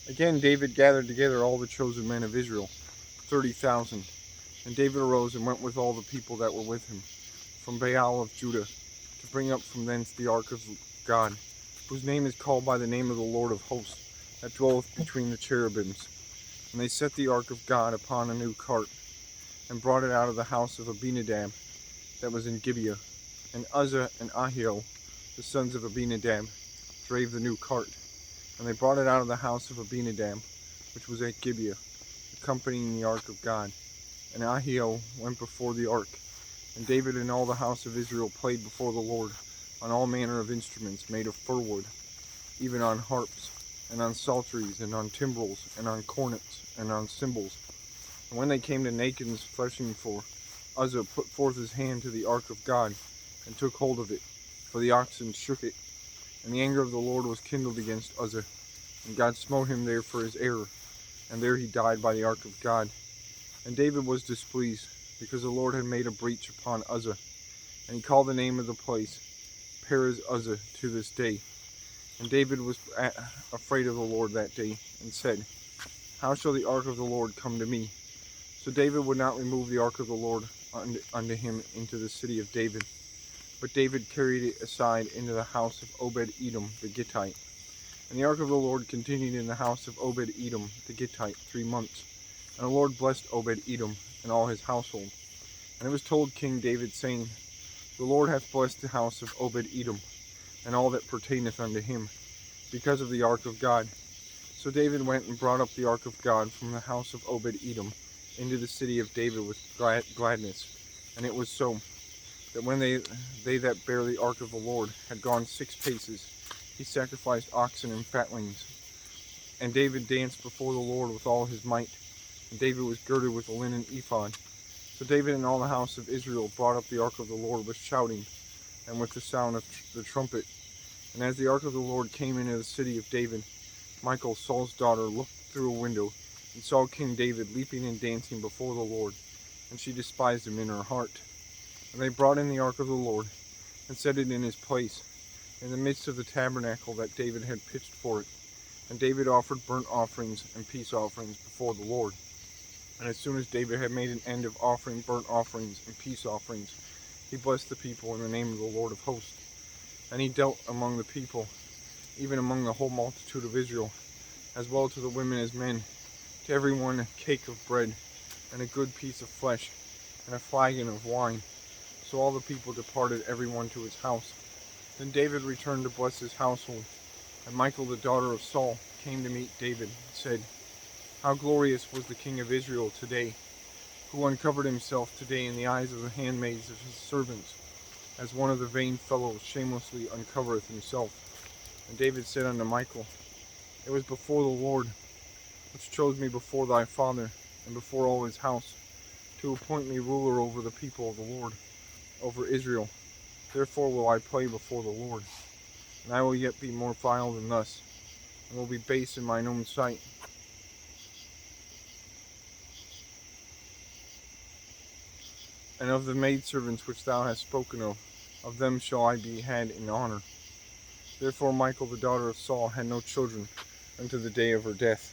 Again David gathered together all the chosen men of Israel, 30,000. And David arose and went with all the people that were with him, from Baal of Judah, to bring up from thence the ark of God, whose name is called by the name of the Lord of hosts, that dwelleth between the cherubims. And they set the ark of God upon a new cart, and brought it out of the house of Abinadab, that was in Gibeah. And Uzzah and Ahio, the sons of Abinadab, drave the new cart. And they brought it out of the house of Abinadab, which was at Gibeah, accompanying the ark of God. And Ahio went before the ark. And David and all the house of Israel played before the Lord on all manner of instruments made of fir wood, even on harps, and on psalteries, and on timbrels, and on cornets, and on cymbals. And when they came to Nachon's threshing floor, Uzzah put forth his hand to the ark of God, and took hold of it, for the oxen shook it. And the anger of the Lord was kindled against Uzzah, and God smote him there for his error, and there he died by the ark of God. And David was displeased, because the Lord had made a breach upon Uzzah. And he called the name of the place Perez Uzzah to this day. And David was afraid of the Lord that day, and said, How shall the ark of the Lord come to me? So David would not remove the ark of the Lord unto him into the city of David. But David carried it aside into the house of Obed-Edom the Gittite. And the ark of the Lord continued in the house of Obed-Edom the Gittite 3 months. And the Lord blessed Obed-Edom and all his household. And it was told King David, saying, The Lord hath blessed the house of Obed-Edom, and all that pertaineth unto him, because of the ark of God. So David went and brought up the ark of God from the house of Obed-Edom into the city of David with gladness. And it was so, that when they that bare the ark of the Lord had gone 6 paces, he sacrificed oxen and fatlings. And David danced before the Lord with all his might. And David was girded with a linen ephod. So David and all the house of Israel brought up the ark of the Lord with shouting, and with the sound of the trumpet. And as the ark of the Lord came into the city of David, Michal, Saul's daughter, looked through a window, and saw King David leaping and dancing before the Lord. And she despised him in her heart. And they brought in the ark of the Lord, and set it in his place, in the midst of the tabernacle that David had pitched for it. And David offered burnt offerings and peace offerings before the Lord. And as soon as David had made an end of offering burnt offerings and peace offerings, he blessed the people in the name of the Lord of hosts. And he dealt among the people, even among the whole multitude of Israel, as well to the women as men, to every one a cake of bread, and a good piece of flesh, and a flagon of wine. So all the people departed, every one to his house. Then David returned to bless his household. And Michal, the daughter of Saul, came to meet David, and said, How glorious was the king of Israel today, who uncovered himself today in the eyes of the handmaids of his servants, as one of the vain fellows shamelessly uncovereth himself. And David said unto Michal, It was before the Lord, which chose me before thy father, and before all his house, to appoint me ruler over the people of the Lord, over Israel. Therefore will I play before the Lord. And I will yet be more vile than thus, and will be base in mine own sight. And of the maidservants which thou hast spoken of them shall I be had in honor. Therefore Michal, the daughter of Saul, had no children unto the day of her death.